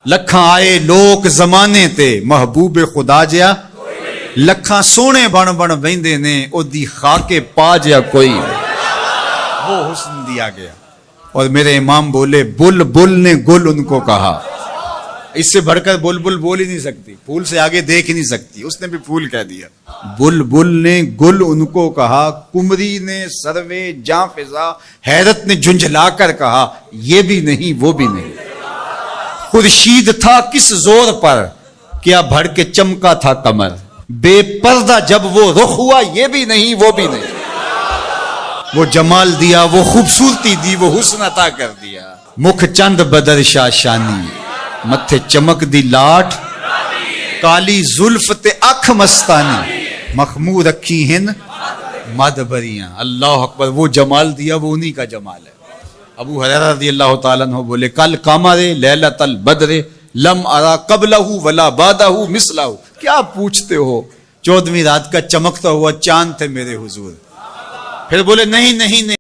لکھاں آئے لوک زمانے تے محبوب خدا جیا لکھاں سونے بن بن ویندے نے او دی خاک پا جیا کوئی وہ حسن دیا گیا۔ اور میرے امام بولے بل بل نے گل ان کو کہا، اس سے بڑھ کر بل بل بول ہی نہیں سکتی، پھول سے آگے دیکھ ہی نہیں سکتی، اس نے بھی پھول کہہ دیا۔ بل بل نے گل ان کو کہا، کمری نے سروے جاں فضا حیرت نے جھنجھلا کر کہا یہ بھی نہیں وہ بھی نہیں۔ خورشید تھا کس زور پر کیا بھڑ کے چمکا تھا کمر، بے پردہ جب وہ رخ ہوا یہ بھی نہیں وہ بھی نہیں۔ وہ جمال دیا وہ خوبصورتی دی وہ حسن عطا کر دیا، مکھ چند بدر شاہ شانی متھے چمک دی لاٹ، کالی زلف تے اکھ مستانی مخمور رکھی ہن مد بریاں۔ اللہ اکبر، وہ جمال دیا وہ انہی کا جمال ہے۔ ابو ہریرہ رضی اللہ تعالیٰ عنہ بولے کل قمر لیلۃ البدر لم ارا قبلہ ولا بعدہ مثلہ۔ کیا پوچھتے ہو، 14ویں رات کا چمکتا ہوا چاند تھے میرے حضور۔ پھر بولے نہیں نہیں نہیں